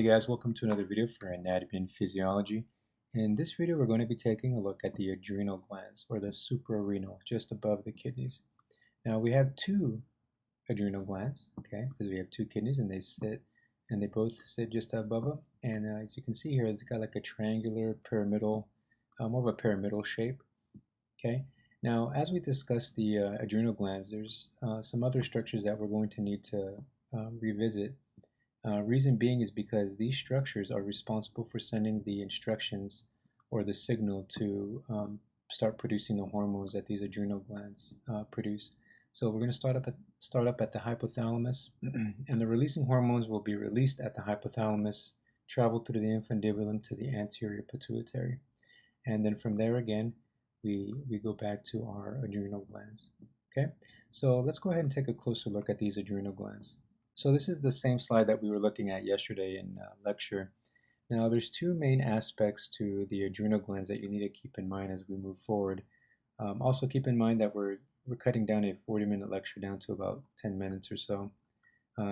Hey guys, welcome to another video for anatomy and physiology. In this video, we're going to be taking a look at the adrenal glands, or the suprarenal, just above the kidneys. Now we have two adrenal glands, okay, because we have two kidneys and they both sit just above them. And as you can see here, it's got like a triangular pyramidal, more of a pyramidal shape, okay. Now, as we discuss the adrenal glands, there's some other structures that we're going to need to revisit. Reason being is because these structures are responsible for sending the instructions or the signal to start producing the hormones that these adrenal glands produce. So we're going to start up at the hypothalamus, and the releasing hormones will be released at the hypothalamus, travel through the infundibulum to the anterior pituitary, and then from there again we go back to our adrenal glands. Okay, so let's go ahead and take a closer look at these adrenal glands. So this is the same slide that we were looking at yesterday in lecture. Now there's two main aspects to the adrenal glands that you need to keep in mind as we move forward. Also keep in mind that we're cutting down a 40-minute lecture down to about 10 minutes or so.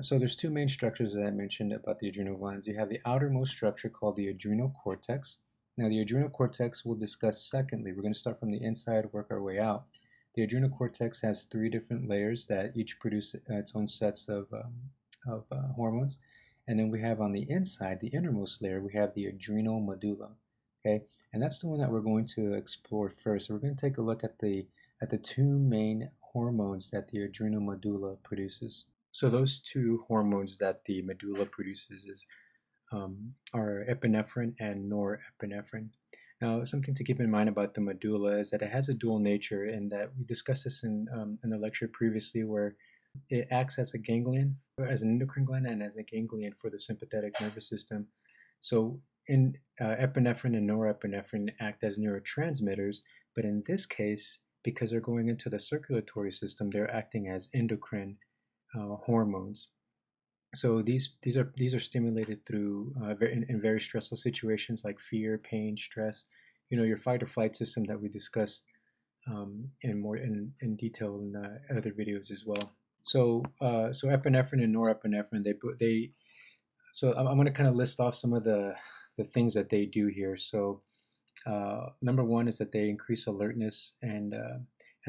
So there's two main structures that I mentioned about the adrenal glands. You have the outermost structure called the adrenal cortex. Now the adrenal cortex we'll discuss secondly. We're going to start from the inside, work our way out. The adrenal cortex has three different layers that each produce its own sets of hormones. And then we have on the inside, the innermost layer, we have the adrenal medulla. Okay, and that's the one that we're going to explore first. So we're going to take a look at the two main hormones that the adrenal medulla produces. So those two hormones that the medulla produces are epinephrine and norepinephrine. Now, something to keep in mind about the medulla is that it has a dual nature, and that we discussed this in the lecture previously, where it acts as a ganglion, as an endocrine gland, and as a ganglion for the sympathetic nervous system. So, epinephrine and norepinephrine act as neurotransmitters, but in this case, because they're going into the circulatory system, they're acting as endocrine hormones. So these are stimulated through in very stressful situations like fear, pain, stress. You know, your fight or flight system that we discussed in detail in other videos as well. So so epinephrine and norepinephrine, so I'm going to kind of list off some of the things that they do here. So number one is that they increase alertness and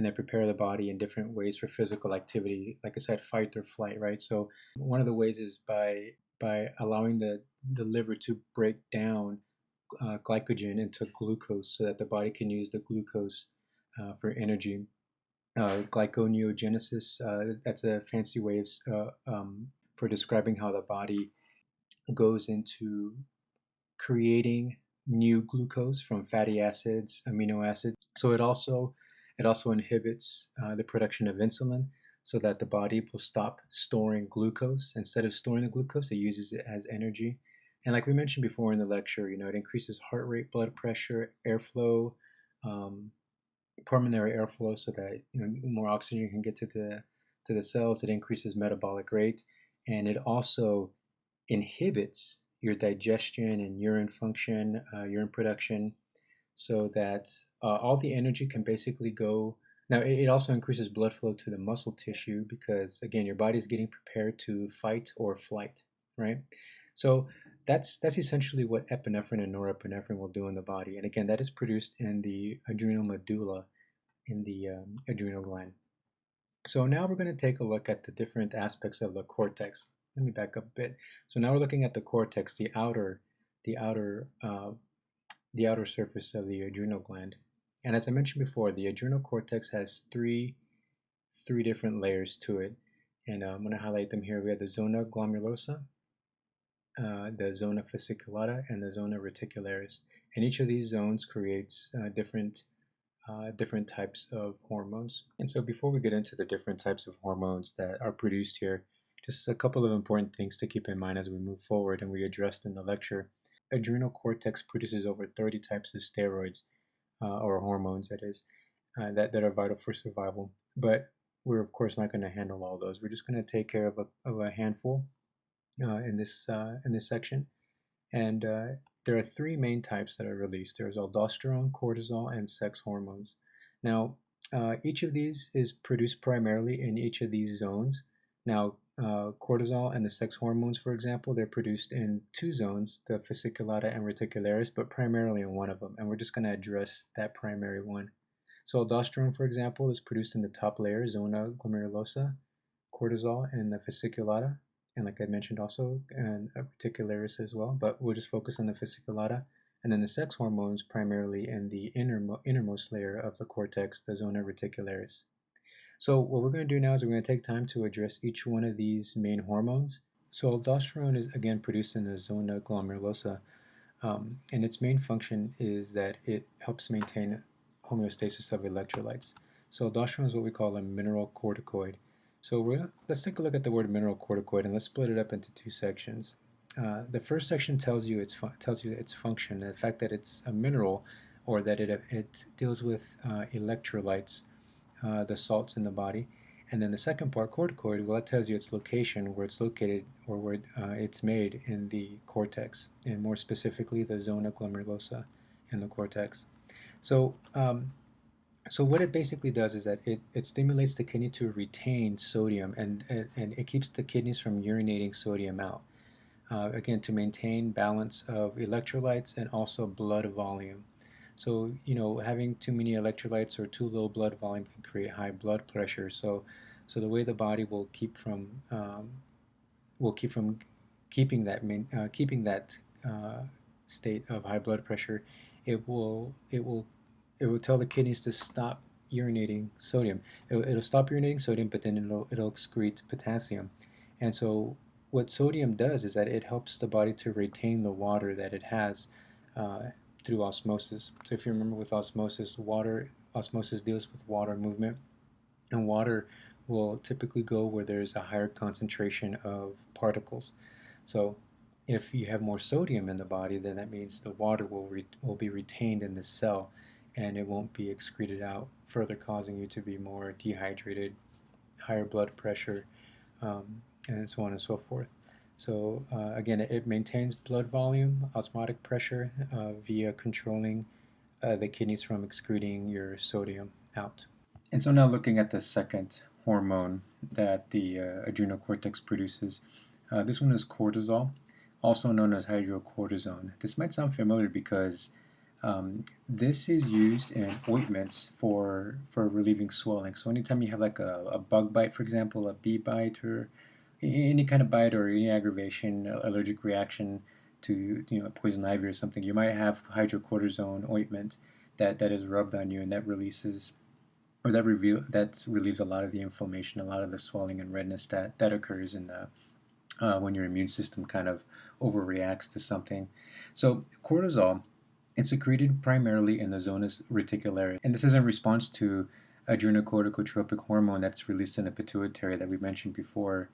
they prepare the body in different ways for physical activity. Like I said, fight or flight, right? So one of the ways is by allowing the liver to break down glycogen into glucose so that the body can use the glucose for energy. Glyconeogenesis, that's a fancy way for describing how the body goes into creating new glucose from fatty acids, amino acids. So it also inhibits the production of insulin, so that the body will stop storing glucose. Instead of storing the glucose, it uses it as energy. And like we mentioned before in the lecture, you know, it increases heart rate, blood pressure, airflow, pulmonary airflow, so that, you know, more oxygen can get to the cells. It increases metabolic rate, and it also inhibits your digestion and urine function, urine production, so that all the energy can basically go. Now, it also increases blood flow to the muscle tissue because, again, your body's getting prepared to fight or flight, right? So that's essentially what epinephrine and norepinephrine will do in the body. And again, that is produced in the adrenal medulla in the adrenal gland. So now we're going to take a look at the different aspects of the cortex. Let me back up a bit. So now we're looking at the cortex, the outer surface of the adrenal gland. And as I mentioned before, the adrenal cortex has three different layers to it. And I'm going to highlight them here. We have the zona glomerulosa, the zona fasciculata, and the zona reticularis. And each of these zones creates different types of hormones. And so before we get into the different types of hormones that are produced here, just a couple of important things to keep in mind as we move forward and we addressed in the lecture. Adrenal cortex produces over 30 types of steroids, or hormones, that is, that are vital for survival. But we're of course not going to handle all those. We're just going to take care of a handful in this section. And there are three main types that are released. There's aldosterone, cortisol, and sex hormones. Now, each of these is produced primarily in each of these zones. Now, cortisol and the sex hormones, for example, they're produced in two zones, the fasciculata and reticularis, but primarily in one of them. And we're just going to address that primary one. So aldosterone, for example, is produced in the top layer, zona glomerulosa, cortisol in the fasciculata, and like I mentioned also, and reticularis as well, but we'll just focus on the fasciculata. And then the sex hormones primarily in the innermost layer of the cortex, the zona reticularis. So what we're going to do now is we're going to take time to address each one of these main hormones. So aldosterone is again produced in the zona glomerulosa, and its main function is that it helps maintain homeostasis of electrolytes. So aldosterone is what we call a mineral corticoid. So let's take a look at the word mineral corticoid, and let's split it up into two sections. The first section tells you its function, the fact that it's a mineral, or that it deals with electrolytes, the salts in the body. And then the second part, corticoid, well, that tells you its location, where it's located, or where it's made in the cortex, and more specifically the zona glomerulosa in the cortex. So, so what it basically does is that it stimulates the kidney to retain sodium, and it keeps the kidneys from urinating sodium out. Again, to maintain balance of electrolytes and also blood volume. So, having too many electrolytes or too low blood volume can create high blood pressure. So the way the body will keep from keeping that state of high blood pressure, it will tell the kidneys to stop urinating sodium. It'll stop urinating sodium, but then it'll excrete potassium. And so what sodium does is that it helps the body to retain the water that it has uh, through osmosis. So if you remember with osmosis deals with water movement, and water will typically go where there's a higher concentration of particles. So if you have more sodium in the body, then that means the water will be retained in the cell, and it won't be excreted out, further causing you to be more dehydrated, higher blood pressure, and so on and so forth. So again, it maintains blood volume, osmotic pressure via controlling the kidneys from excreting your sodium out. And so now looking at the second hormone that the adrenal cortex produces, this one is cortisol, also known as hydrocortisone. This might sound familiar because this is used in ointments for relieving swelling. So anytime you have like a bug bite, for example, a bee bite, or any kind of bite, or any aggravation, allergic reaction to poison ivy or something, you might have hydrocortisone ointment that is rubbed on you, and that releases, or that relieves a lot of the inflammation, a lot of the swelling and redness that occurs in when your immune system kind of overreacts to something. So cortisol, it's secreted primarily in the zonus reticularis, and this is in response to adrenocorticotropic hormone that's released in the pituitary that we mentioned before.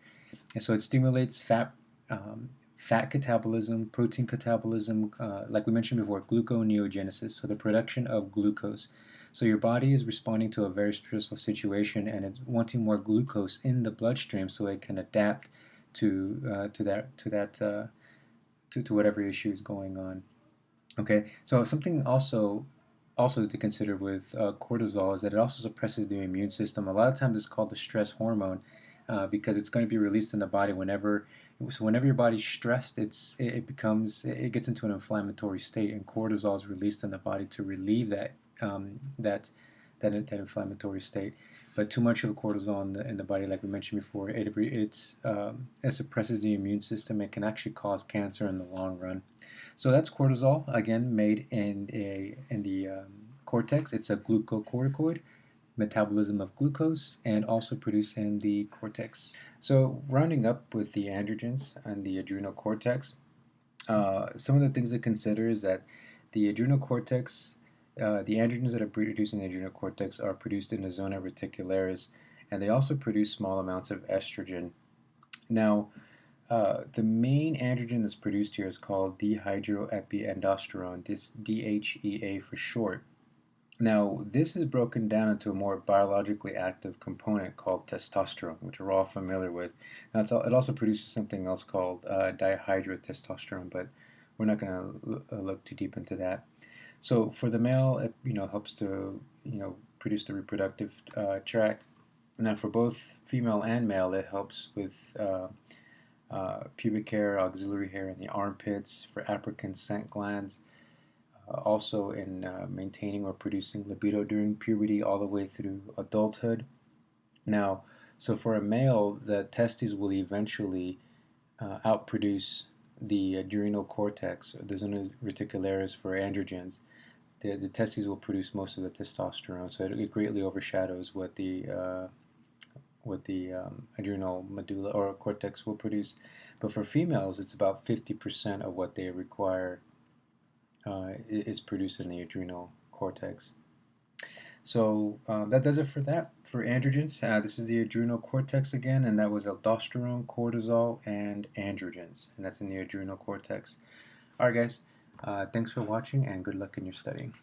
And so it stimulates fat catabolism, protein catabolism, like we mentioned before, gluconeogenesis, so the production of glucose. So your body is responding to a very stressful situation, and it's wanting more glucose in the bloodstream so it can adapt to whatever issue is going on. Okay, so something also to consider with cortisol is that it also suppresses the immune system. A lot of times it's called the stress hormone because it's going to be released in the body whenever your body's stressed. It gets into an inflammatory state, and cortisol is released in the body to relieve that inflammatory state. But too much of cortisol in the body, like we mentioned before, it suppresses the immune system. It can actually cause cancer in the long run. So that's cortisol, again, made in the cortex. It's a glucocorticoid, metabolism of glucose, and also produced in the cortex. So rounding up with the androgens and the adrenal cortex, some of the things to consider is that the adrenal cortex, the androgens that are produced in the adrenal cortex are produced in the zona reticularis, and they also produce small amounts of estrogen. Now, the main androgen that's produced here is called dehydroepiandrosterone, this DHEA for short. Now, this is broken down into a more biologically active component called testosterone, which we're all familiar with. Now, it also produces something else called dihydrotestosterone, but we're not going to look too deep into that. So for the male, it helps to produce the reproductive tract. Now, for both female and male, it helps with pubic hair, auxiliary hair in the armpits, for apricot scent glands, also in maintaining or producing libido during puberty all the way through adulthood. Now, so for a male, the testes will eventually outproduce the adrenal cortex, the zona reticularis for androgens. The testes will produce most of the testosterone, so it greatly overshadows what the adrenal medulla or cortex will produce. But for females, it's about 50% of what they require is produced in the adrenal cortex. So that does it for that. For androgens, this is the adrenal cortex again, and that was aldosterone, cortisol, and androgens, and that's in the adrenal cortex. All right, guys, thanks for watching, and good luck in your studying.